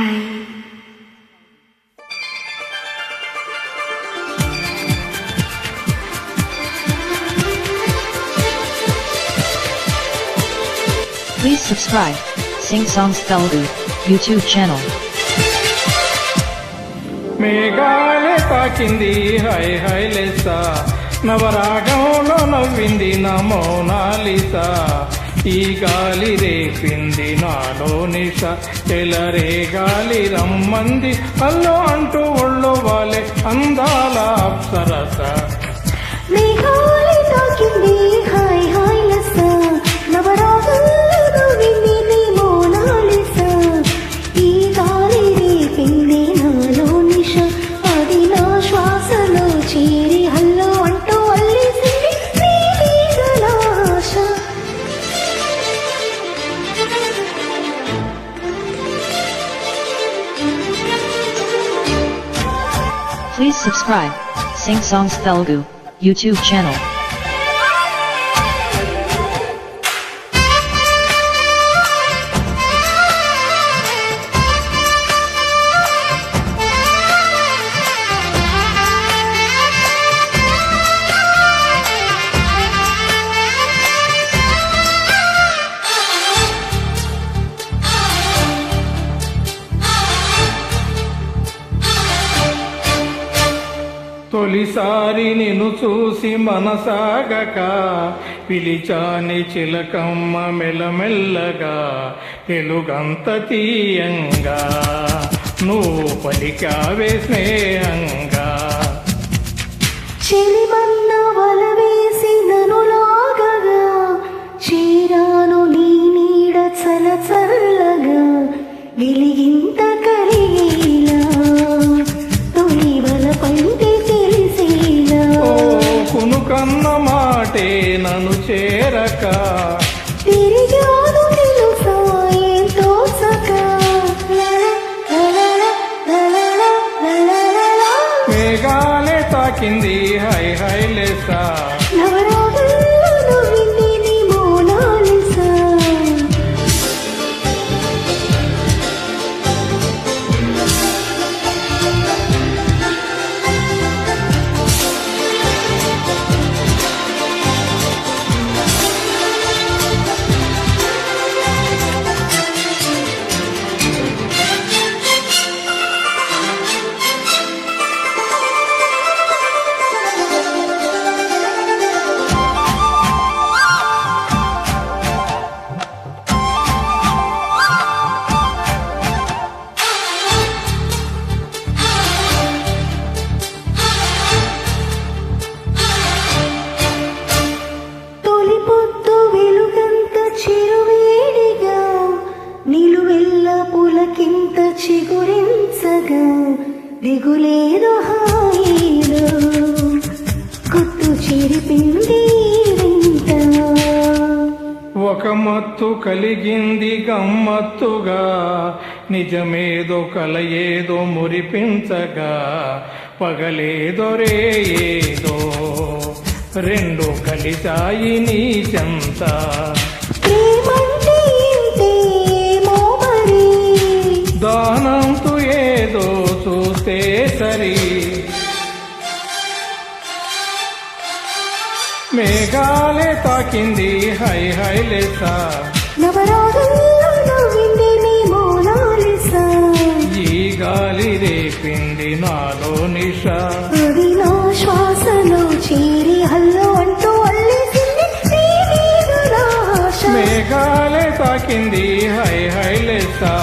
Hi. Please subscribe Sing Songs Telugu YouTube channel. మేఘాలే తాకింది high high లెస్సా, నవరాగంలో నవ్వింది నా Mona Lisa. ఈ గాలి రేపింది నాలో నిష, తెలరే గాలి రమ్మంది అల్లో అంటూ ఒళ్ళో వాలే అందాల అప్సరస. మేఘాలే తాకింది హై హై లెస్సా, నవరాగంలో నవ్వింది నీ మోనాలిసా. ఈ గాలి రేపింది నాలో నిష, అది నా శ్వాసలో చేరి హల్లో అంటూ అల్లేసింది నీ వీధుల ఆశ. Please subscribe Sing Songs Telugu YouTube channel. తొలిసారి నిన్ను చూసి మనసాగక పిలిచాని చిలకమ్మ మెల్లమెల్లగా, తెలుగంత తీయంగా నువ్వు పలికావే స్నేహంగా. చెలిమన్న వల వేసి నన్ను లాగగా, చీరాను నీ నీడ చల చల్లగా, వెలిగింత కలిగేలా తొలి వల పైతే తెలిసేలా. కునుకన్న మాటే నన్ను చేరక, తిరిగాను తెలుసా ఏంతో సకా. మేఘాలే తాకింది హై హై లెస్సా, నవరాగంలో నవ్వింది నీ మోనాలిసా. నిలువెల్ల పులకింత చిగురించగా, దిగులేదో హాయిలో గుట్టు చెరిపింది వింత. ఒక మత్తు కలిగింది గమ్మత్తుగా, నిజమేదో కల ఏదో మురిపించగా, పగలేదో రే ఏదో రెండు కలిసాయి నీ చెంత. ప్రేమంటే ఇంతేమో మరి, దానంతు ఏదో చూస్తే సరి. మేఘాలే తాకింది హై హై లెస్సా, నవరాగంలో నవ్వింది నీ మోనాలిసా. ఈ గాలి రేపింది నాలో నిష, అది నా శ్వాసలో చేరి హల్లో అంటూ అల్లేసింది నీ వీధుల ఆశ. మేఘాలే తాకింది హై హై లెస్సా.